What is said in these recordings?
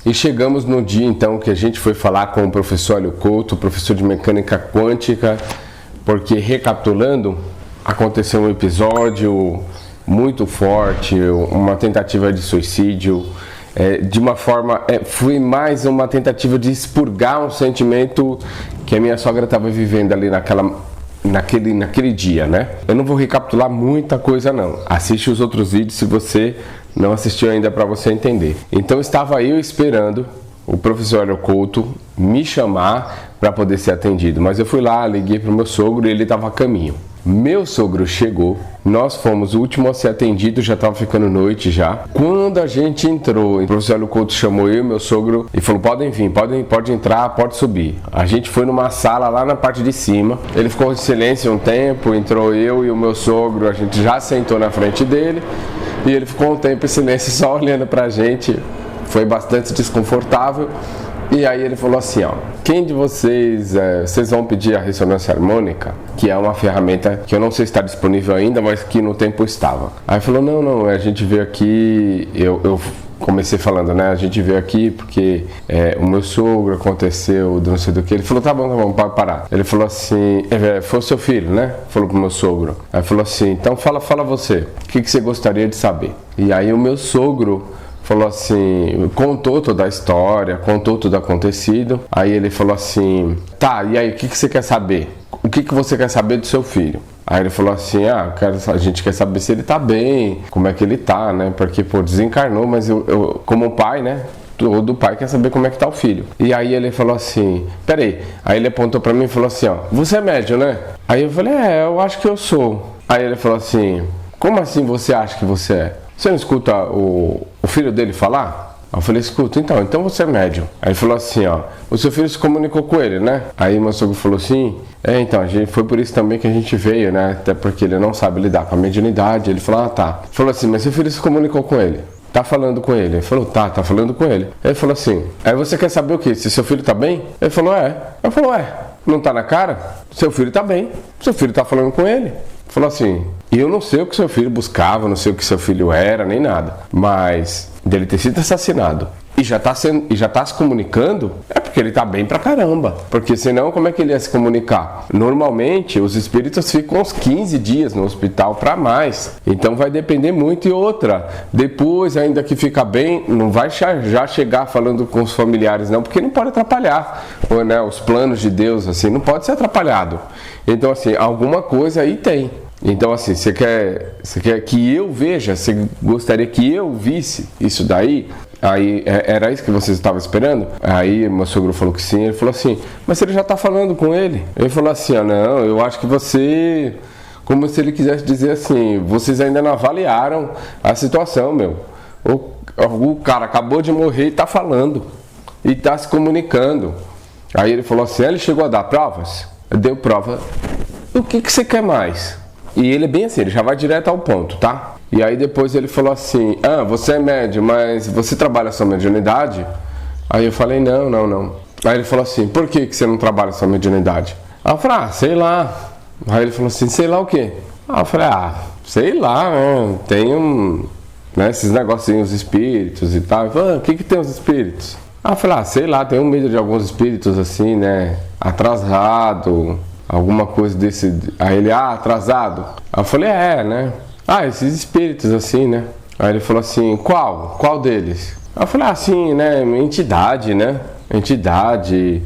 E chegamos no dia então que a gente foi falar com o professor Hélio Couto, professor de mecânica quântica, porque, recapitulando, aconteceu um episódio muito forte, uma tentativa de suicídio, de uma forma, foi mais uma tentativa de expurgar um sentimento que a minha sogra estava vivendo ali naquele dia, né? Eu não vou recapitular muita coisa não, assiste os outros vídeos se você não assistiu ainda para você entender. Então estava eu esperando o professor Hélio Couto me chamar para poder ser atendido, mas eu fui lá, liguei para o meu sogro e ele estava a caminho. Meu sogro chegou, nós fomos o último a ser atendido, já estava ficando noite já. Quando a gente entrou, o professor Hélio Couto chamou eu e meu sogro e falou: podem vir, pode entrar, pode subir. A gente foi numa sala lá na parte de cima, ele ficou em silêncio um tempo, entrou eu e o meu sogro, a gente já sentou na frente dele e ele ficou um tempo em silêncio só olhando pra gente, foi bastante desconfortável. E aí ele falou assim, ó, quem de vocês vão pedir a ressonância harmônica, que é uma ferramenta que eu não sei se está disponível ainda, mas que no tempo estava. Aí falou, não, a gente veio aqui, eu comecei falando, né, a gente veio aqui porque o meu sogro aconteceu, não sei do que. Ele falou, tá bom, pode parar. Ele falou assim, foi o seu filho, né? Falou pro meu sogro. Aí falou assim, então fala você, o que você gostaria de saber? E aí o meu sogro falou assim, contou toda a história, contou tudo acontecido. Aí ele falou assim, tá, e aí o que você quer saber? O que você quer saber do seu filho? Aí ele falou assim, a gente quer saber se ele tá bem, como é que ele tá, né? Porque, desencarnou, mas eu como pai, né? Todo pai quer saber como é que tá o filho. E aí ele falou assim, peraí. Aí ele apontou pra mim e falou assim, ó, você é médium, né? Aí eu falei, eu acho que eu sou. Aí ele falou assim, como assim você acha que você é? Você não escuta o filho dele falar? Eu falei, escuta, então você é médium. Aí ele falou assim, ó, o seu filho se comunicou com ele, né? Aí meu sogro falou assim, então, foi por isso também que a gente veio, né? Até porque ele não sabe lidar com a mediunidade. Ele falou, tá. Falou assim, mas seu filho se comunicou com ele? Tá falando com ele? Ele falou, tá falando com ele. Ele falou assim, aí você quer saber o quê? Se seu filho tá bem? Ele falou, Eu falei, não tá na cara? Seu filho tá bem. Seu filho tá falando com ele. Falou assim, eu não sei o que seu filho buscava, não sei o que seu filho era, nem nada. Mas dele ter sido assassinado e já tá se comunicando, é porque ele tá bem pra caramba. Porque senão, como é que ele ia se comunicar? Normalmente, os espíritos ficam uns 15 dias no hospital pra mais. Então vai depender muito. E outra, depois ainda que fica bem, não vai já chegar falando com os familiares não, porque não pode atrapalhar, né? Os planos de Deus, assim, não pode ser atrapalhado. Então, assim, alguma coisa aí tem. Então, assim, você quer que eu veja, você gostaria que eu visse isso daí? Aí, era isso que vocês estavam esperando? Aí, meu sogro falou que sim. Ele falou assim, mas ele já está falando com ele? Ele falou assim, não, eu acho que você... Como se ele quisesse dizer assim, vocês ainda não avaliaram a situação, meu. O cara acabou de morrer e está falando. E está se comunicando. Aí ele falou assim, ele chegou a dar provas? Deu prova. O que você quer mais? E ele é bem assim, ele já vai direto ao ponto, tá? E aí depois ele falou assim, você é médium, mas você trabalha sua mediunidade? Aí eu falei, não. Aí ele falou assim, por que você não trabalha sua mediunidade? Aí eu falei, sei lá. Aí ele falou assim, sei lá o quê? Aí eu falei, sei lá, né? Tem esses negocinhos, espíritos e tal. Ele falou, o que tem os espíritos? Aí eu falei, sei lá, tem medo de alguns espíritos assim, né? Atrasado, alguma coisa desse. Aí ele, atrasado. Aí eu falei, né? Esses espíritos assim, né? Aí ele falou assim, qual deles? Aí eu falei, assim, né? Entidade, né? Entidade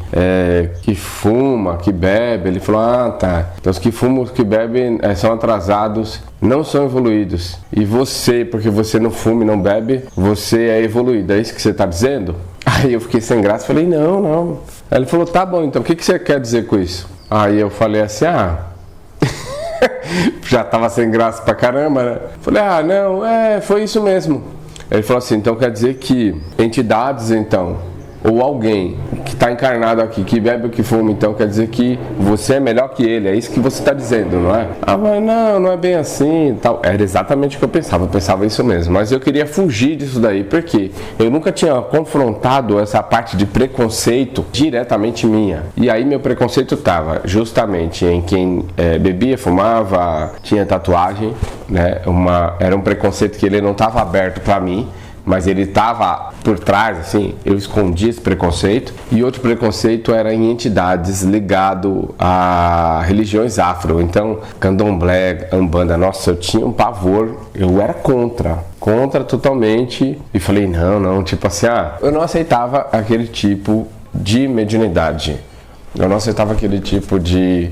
que fuma, que bebe. Ele falou, tá. Então os que fumam, os que bebem são atrasados, não são evoluídos. E você, porque você não fuma e não bebe, você é evoluído. É isso que você está dizendo? Aí eu fiquei sem graça, falei, não. Aí ele falou, tá bom, então o que você quer dizer com isso? Aí eu falei assim, já tava sem graça pra caramba, né? Falei, não, foi isso mesmo. Ele falou assim, então quer dizer que entidades, então, ou alguém que está encarnado aqui, que bebe ou que fuma, então quer dizer que você é melhor que ele, é isso que você está dizendo, não é? Mas não é bem assim, tal. Era exatamente o que eu pensava isso mesmo, mas eu queria fugir disso daí, porque eu nunca tinha confrontado essa parte de preconceito diretamente minha, e aí meu preconceito estava justamente em quem bebia, fumava, tinha tatuagem, né? Era um preconceito que ele não estava aberto para mim, mas ele estava por trás, assim, eu escondi esse preconceito. E outro preconceito era em entidades ligado a religiões afro. Então, candomblé, umbanda, nossa, eu tinha um pavor, eu era contra totalmente. E falei, não, tipo assim, eu não aceitava aquele tipo de mediunidade. Eu não aceitava aquele tipo de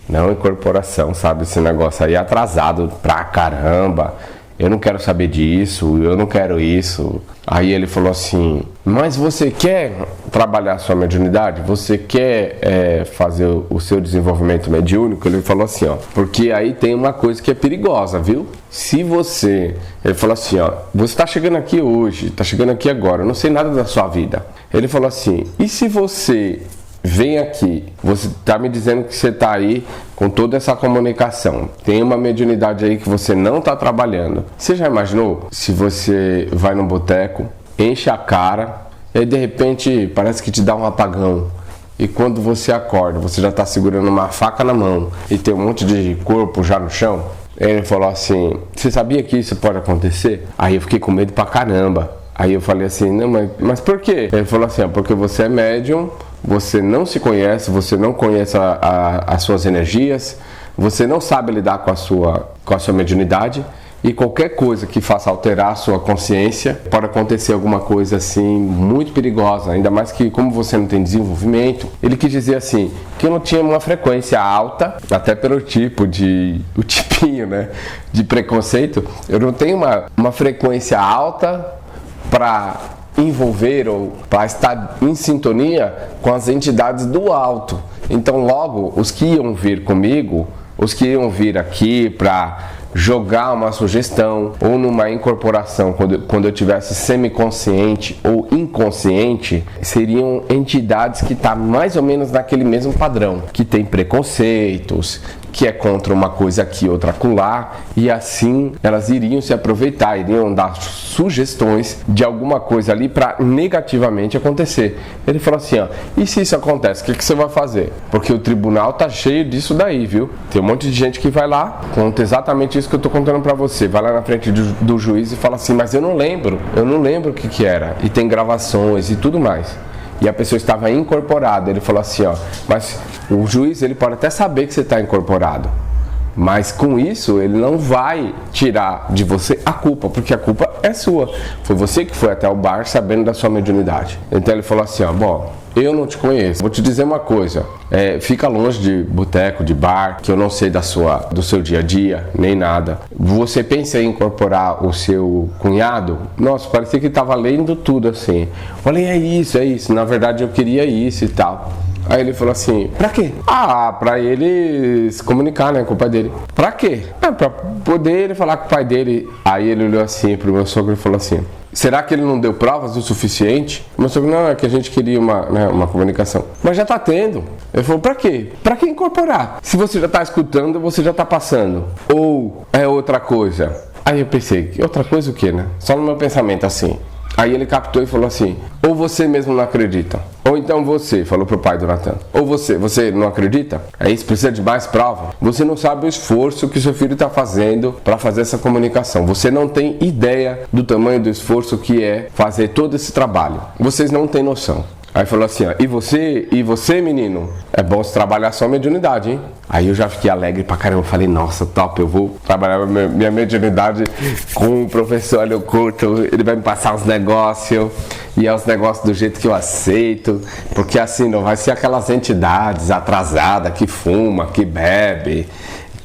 incorporação, sabe? Esse negócio aí atrasado pra caramba. Eu não quero saber disso, eu não quero isso. Aí ele falou assim, mas você quer trabalhar a sua mediunidade? Você quer fazer o seu desenvolvimento mediúnico? Ele falou assim, porque aí tem uma coisa que é perigosa, viu? Se você... Ele falou assim, você tá chegando aqui hoje, tá chegando aqui agora, eu não sei nada da sua vida. Ele falou assim, e se você... vem aqui, você está me dizendo que você está aí com toda essa comunicação, tem uma mediunidade aí que você não está trabalhando. Você já imaginou se você vai num boteco, enche a cara e aí de repente parece que te dá um apagão e quando você acorda, você já está segurando uma faca na mão e tem um monte de corpo já no chão? Ele falou assim, você sabia que isso pode acontecer? Aí eu fiquei com medo pra caramba. Aí eu falei assim, não, mas por quê? Ele falou assim, porque você é médium, você não se conhece, você não conhece as suas energias, você não sabe lidar com a sua mediunidade e qualquer coisa que faça alterar a sua consciência pode acontecer alguma coisa assim muito perigosa, ainda mais que como você não tem desenvolvimento. Ele quis dizer assim, que eu não tinha uma frequência alta, até pelo o tipinho, né, de preconceito, eu não tenho uma frequência alta para envolver ou para estar em sintonia com as entidades do alto. Então logo os que iam vir comigo, os que iam vir aqui para jogar uma sugestão ou numa incorporação quando eu tivesse semiconsciente ou inconsciente, seriam entidades que estão mais ou menos naquele mesmo padrão, que tem preconceitos, que é contra uma coisa aqui, outra acolá, e assim elas iriam se aproveitar, iriam dar sugestões de alguma coisa ali para negativamente acontecer. Ele falou assim, e se isso acontece, o que você vai fazer? Porque o tribunal tá cheio disso daí, viu? Tem um monte de gente que vai lá, conta exatamente isso que eu tô contando para você, vai lá na frente do juiz e fala assim, mas eu não lembro o que era, e tem gravações e tudo mais. E a pessoa estava incorporada. Ele falou assim, mas o juiz ele pode até saber que você está incorporado, mas com isso ele não vai tirar de você a culpa, porque a culpa é sua. Foi você que foi até o bar sabendo da sua mediunidade. Então ele falou assim, bom, eu não te conheço, vou te dizer uma coisa, fica longe de boteco, de bar, que eu não sei do seu dia a dia, nem nada. Você pensa em incorporar o seu cunhado? Nossa, parecia que estava lendo tudo assim. Eu falei, é isso, na verdade eu queria isso e tal. Aí ele falou assim, pra quê? Pra ele se comunicar, né, com o pai dele. Pra quê? Pra poder ele falar com o pai dele. Aí ele olhou assim pro meu sogro e falou assim, será que ele não deu provas o suficiente? O meu sogro, não, é que a gente queria uma comunicação. Mas já tá tendo. Ele falou, pra quê? Pra que incorporar? Se você já tá escutando, você já tá passando. Ou é outra coisa? Aí eu pensei, outra coisa o quê, né? Só no meu pensamento assim. Aí ele captou e falou assim, ou você mesmo não acredita, ou então você, falou pro pai do Natan, ou você não acredita? É isso, precisa de mais prova? Você não sabe o esforço que seu filho está fazendo para fazer essa comunicação. Você não tem ideia do tamanho do esforço que é fazer todo esse trabalho. Vocês não têm noção. Aí falou assim, e você menino, é bom você trabalhar só mediunidade, hein? Aí eu já fiquei alegre pra caramba, falei, nossa, top, eu vou trabalhar minha mediunidade com o professor Hélio Couto, ele vai me passar uns negócios, e é os negócios do jeito que eu aceito, porque assim, não vai ser aquelas entidades atrasadas que fuma, que bebe,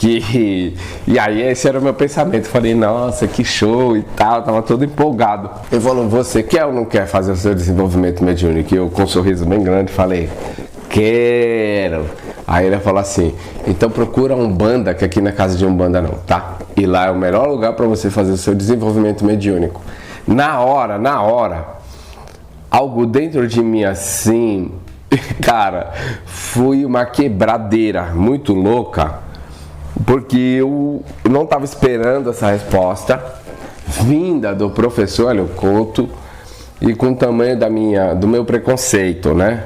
e aí esse era o meu pensamento, falei, nossa, que show e tal, tava todo empolgado. Ele falou, você quer ou não quer fazer o seu desenvolvimento mediúnico? E eu com um sorriso bem grande falei, quero. Aí ele falou assim, então procura Umbanda, que aqui na casa de Umbanda não, tá? E lá é o melhor lugar para você fazer o seu desenvolvimento mediúnico. Na hora, algo dentro de mim assim, cara, foi uma quebradeira muito louca, porque eu não estava esperando essa resposta vinda do professor Hélio Couto e com o tamanho do meu preconceito, né?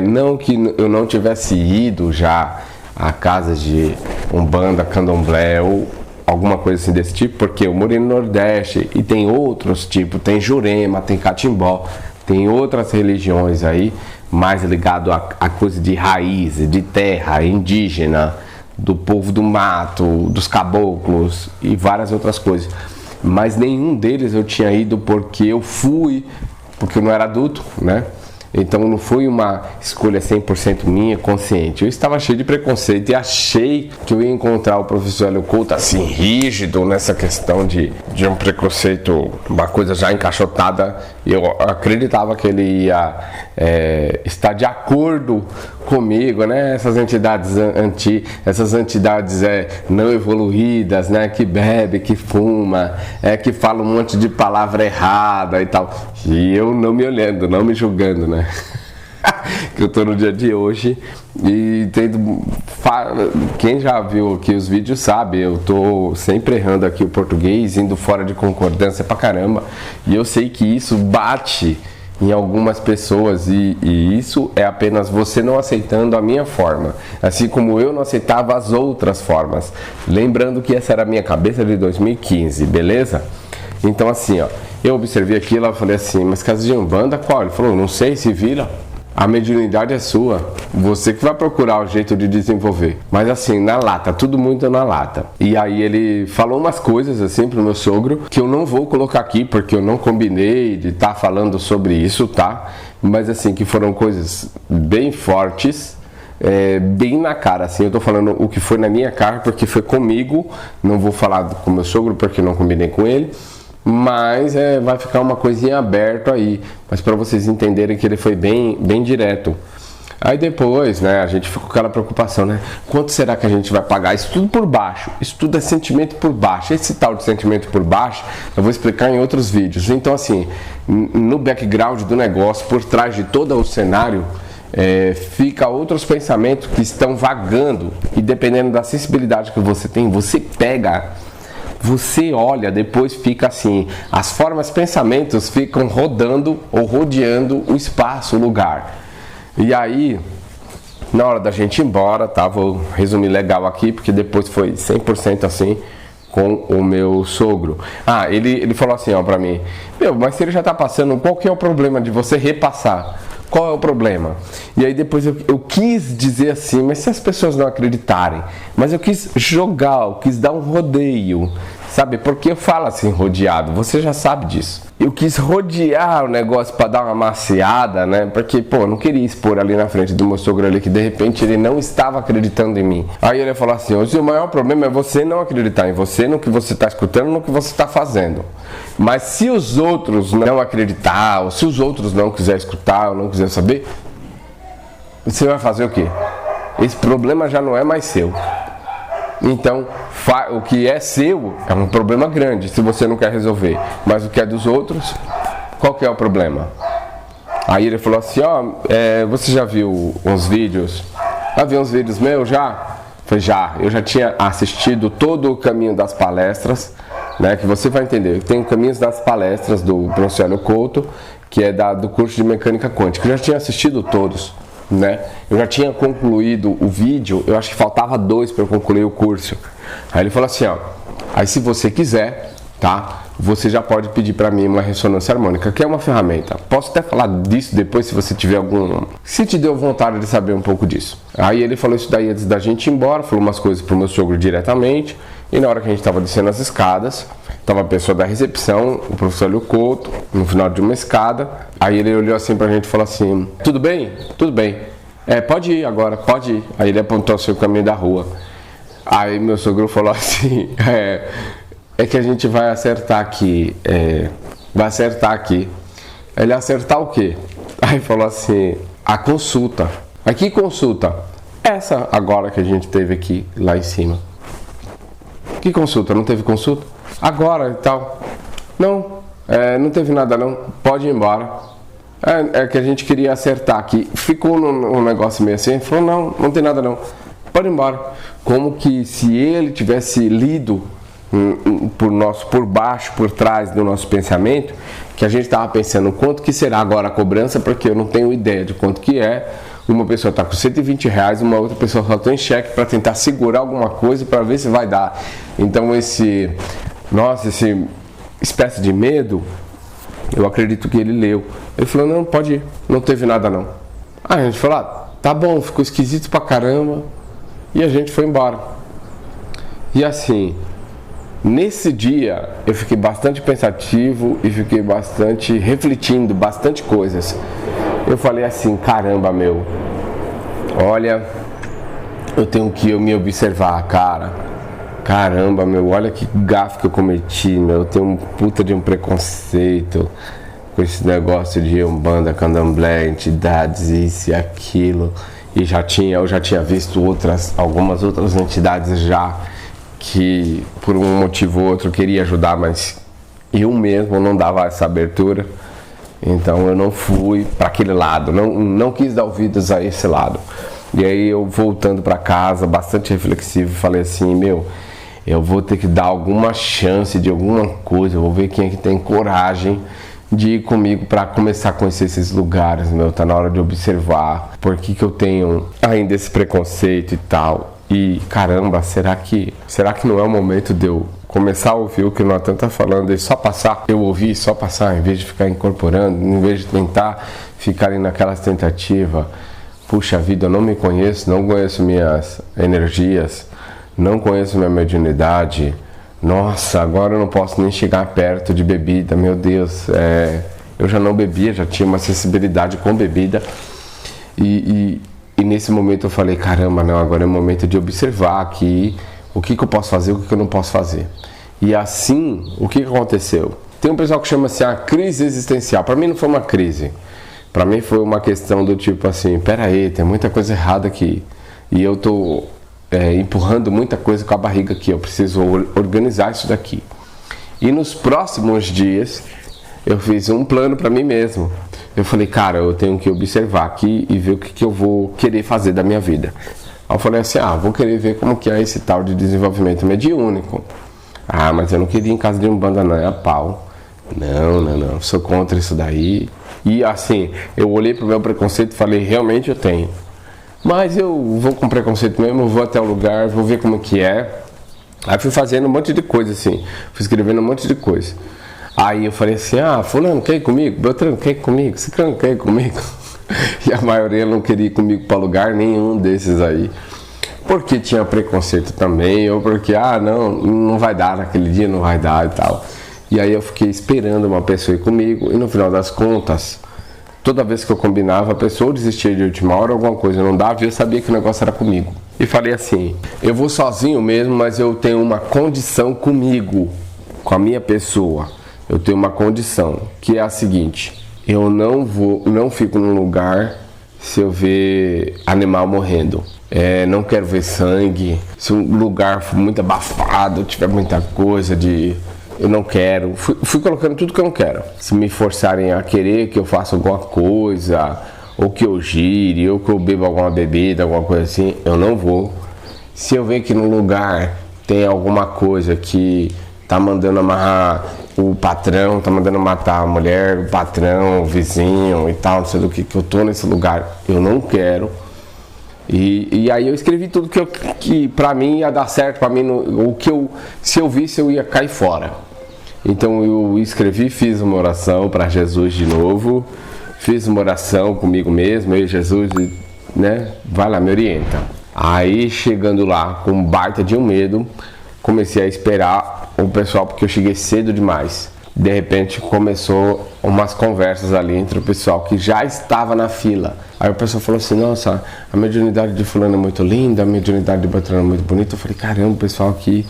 Não que eu não tivesse ido já a casas de Umbanda, Candomblé ou alguma coisa assim desse tipo, porque eu morei no Nordeste e tem outros tipos, tem Jurema, tem Catimbó, tem outras religiões aí, mais ligado a coisa de raiz, de terra, indígena, do povo do mato, dos caboclos e várias outras coisas. Mas nenhum deles eu tinha ido porque eu não era adulto, né? Então não foi uma escolha 100% minha, consciente. Eu estava cheio de preconceito e achei que eu ia encontrar o professor Hélio Couto assim, rígido nessa questão de um preconceito, uma coisa já encaixotada. Eu acreditava que ele ia estar de acordo comigo, né? Essas entidades essas entidades não evoluídas, né? Que bebe, que fuma, que fala um monte de palavra errada e tal. E eu não me olhando, não me julgando, né? Que eu tô no dia de hoje e quem já viu aqui os vídeos sabe, eu tô sempre errando aqui o português, indo fora de concordância pra caramba, e eu sei que isso bate em algumas pessoas e isso é apenas você não aceitando a minha forma, assim como eu não aceitava as outras formas, lembrando que essa era a minha cabeça de 2015, beleza? Então assim, ó, eu observei aquilo, eu falei assim, mas casa de Umbanda qual? Ele falou, não sei, se vira. A mediunidade é sua, você que vai procurar o jeito de desenvolver. Mas assim, na lata, tudo muito na lata. E aí ele falou umas coisas assim pro meu sogro, que eu não vou colocar aqui, porque eu não combinei de estar falando sobre isso, tá? Mas assim, que foram coisas bem fortes, bem na cara, assim, eu tô falando o que foi na minha cara, porque foi comigo, não vou falar com meu sogro, porque não combinei com ele. Mas vai ficar uma coisinha aberta aí, mas para vocês entenderem que ele foi bem direto. Aí depois, né, a gente ficou com aquela preocupação, né? Quanto será que a gente vai pagar? Isso tudo por baixo, isso tudo é sentimento por baixo. Esse tal de sentimento por baixo, eu vou explicar em outros vídeos. Então assim, no background do negócio, por trás de todo o cenário, fica outros pensamentos que estão vagando. E dependendo da sensibilidade que você tem, você pega... Você olha, depois fica assim, as formas, pensamentos ficam rodando ou rodeando o espaço, o lugar. E aí, na hora da gente ir embora, tá? Vou resumir legal aqui, porque depois foi 100% assim com o meu sogro. Ah, ele falou assim, ó, pra mim, mas se ele já tá passando, qual que é o problema de você repassar? Qual é o problema? E aí depois eu quis dizer assim, mas se as pessoas não acreditarem, mas eu quis jogar, eu quis dar um rodeio, sabe? Porque eu falo assim, rodeado, você já sabe disso. Eu quis rodear o negócio para dar uma maciada, né? Porque, pô, eu não queria expor ali na frente do meu sogro ali que de repente ele não estava acreditando em mim. Aí ele falou assim, o maior problema é você não acreditar em você, no que você está escutando, no que você está fazendo. Mas se os outros não acreditar, ou se os outros não quiserem escutar, ou não quiserem saber, você vai fazer o quê? Esse problema já não é mais seu. Então, o que é seu é um problema grande, se você não quer resolver. Mas o que é dos outros, qual que é o problema? Aí ele falou assim, ó, você já viu uns vídeos? Já viu uns vídeos meus já? Falei, eu já tinha assistido todo o caminho das palestras, né, que você vai entender. Tem caminhos das palestras do professor Hélio Couto, que é do curso de mecânica quântica. Eu já tinha assistido todos, né? Eu já tinha concluído o vídeo, eu acho que faltava 2 para eu concluir o curso. Aí ele falou assim, ó, aí se você quiser, tá? Você já pode pedir para mim uma ressonância harmônica, que é uma ferramenta. Posso até falar disso depois se você tiver se te deu vontade de saber um pouco disso. Aí ele falou isso daí antes da gente ir embora, falou umas coisas pro meu sogro diretamente. E na hora que a gente estava descendo as escadas, estava a pessoa da recepção, o professor Hélio Couto, no final de uma escada. Aí ele olhou assim pra gente e falou assim, tudo bem? Tudo bem. Pode ir agora, pode ir. Aí ele apontou o seu caminho da rua. Aí meu sogro falou assim, é que a gente vai acertar aqui, vai acertar aqui. Ele acertar o quê? Aí falou assim, a consulta. Aí que consulta? Essa agora que a gente teve aqui, lá em cima. Que consulta? Não teve consulta? Agora e tal. Não, não teve nada não, pode ir embora. É que a gente queria acertar aqui. Ficou num negócio meio assim, falou, não tem nada não, pode ir embora. Como que se ele tivesse lido por baixo, por trás do nosso pensamento, que a gente estava pensando quanto que será agora a cobrança, porque eu não tenho ideia de quanto que é, uma pessoa está com R$120, uma outra pessoa só tem cheque para tentar segurar alguma coisa para ver se vai dar. Então esse espécie de medo, eu acredito que ele leu. Ele falou, não, pode ir, não teve nada não. Aí a gente falou, tá bom, ficou esquisito pra caramba, e a gente foi embora. E assim, nesse dia eu fiquei bastante pensativo e fiquei bastante refletindo, bastante coisas. Eu falei assim, caramba, meu, olha, eu tenho que me observar, cara. Caramba, meu, olha que gafe que eu cometi, meu. Eu tenho um puta de um preconceito com esse negócio de Umbanda, Candomblé, entidades, isso e aquilo. E eu já tinha visto algumas outras entidades já que por um motivo ou outro queria ajudar, mas eu mesmo não dava essa abertura. Então eu não fui para aquele lado, não quis dar ouvidos a esse lado. E aí eu voltando para casa, bastante reflexivo, falei assim, meu, eu vou ter que dar alguma chance de alguma coisa, eu vou ver quem é que tem coragem de ir comigo para começar a conhecer esses lugares, meu, tá na hora de observar por que eu tenho ainda esse preconceito e tal. E caramba, será que não é o momento de eu começar a ouvir o que o Natan tá falando e só passar? Eu ouvi só passar, em vez de ficar incorporando, em vez de tentar ficar naquelas tentativas. Puxa vida, eu não me conheço, não conheço minhas energias, não conheço minha mediunidade. Nossa, agora eu não posso nem chegar perto de bebida, meu Deus. Eu já não bebia, já tinha uma sensibilidade com bebida. E nesse momento eu falei, caramba, não, agora é o momento de observar aqui o que eu posso fazer, o que eu não posso fazer. E assim, o que aconteceu? Tem um pessoal que chama assim, a crise existencial. Para mim não foi uma crise. Para mim foi uma questão do tipo assim, pera aí, tem muita coisa errada aqui. E eu tô empurrando muita coisa com a barriga aqui. Eu preciso organizar isso daqui. E nos próximos dias, eu fiz um plano para mim mesmo. Eu falei, cara, eu tenho que observar aqui e ver o que eu vou querer fazer da minha vida. Aí eu falei assim, vou querer ver como que é esse tal de desenvolvimento mediúnico. Mas eu não queria ir em casa de Umbanda não, é a pau. Não, sou contra isso daí. E assim, eu olhei pro meu preconceito e falei, realmente eu tenho. Mas eu vou com preconceito mesmo, vou até o lugar, vou ver como que é. Aí fui fazendo um monte de coisa assim, fui escrevendo um monte de coisa. Aí eu falei assim, fulano quer ir comigo? Beltrano quer ir comigo? Ciclano quer ir comigo? E a maioria não queria ir comigo para lugar nenhum desses aí. Porque tinha preconceito também, ou porque, não vai dar naquele dia, não vai dar e tal. E aí eu fiquei esperando uma pessoa ir comigo, e no final das contas, toda vez que eu combinava, a pessoa desistia de última hora, alguma coisa não dava, e eu sabia que o negócio era comigo. E falei assim, eu vou sozinho mesmo, mas eu tenho uma condição comigo, com a minha pessoa. Eu tenho uma condição, que é a seguinte, eu não fico num lugar se eu ver animal morrendo. Não quero ver sangue, se um lugar for muito abafado, tiver muita coisa eu não quero. Fui colocando tudo que eu não quero. Se me forçarem a querer que eu faça alguma coisa, ou que eu gire, ou que eu beba alguma bebida, alguma coisa assim, eu não vou. Se eu ver que no lugar tem alguma coisa que tá mandando amarrar o patrão, tá mandando matar a mulher, o patrão, o vizinho e tal, não sei do que eu tô nesse lugar, eu não quero. E aí eu escrevi tudo que pra mim ia dar certo, pra mim, se eu visse eu ia cair fora. Então eu escrevi, fiz uma oração para Jesus de novo, fiz uma oração comigo mesmo, eu e Jesus, né, vai lá, me orienta. Aí chegando lá com um baita de um medo, comecei a esperar o pessoal, porque eu cheguei cedo demais. De repente começou umas conversas ali entre o pessoal que já estava na fila. Aí o pessoal falou assim, nossa, a mediunidade de fulano é muito linda, a mediunidade de Beltrano é muito bonita. Eu falei, caramba, o pessoal aqui,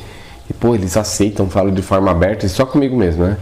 e pô, eles aceitam, falam de forma aberta, e só comigo mesmo, né?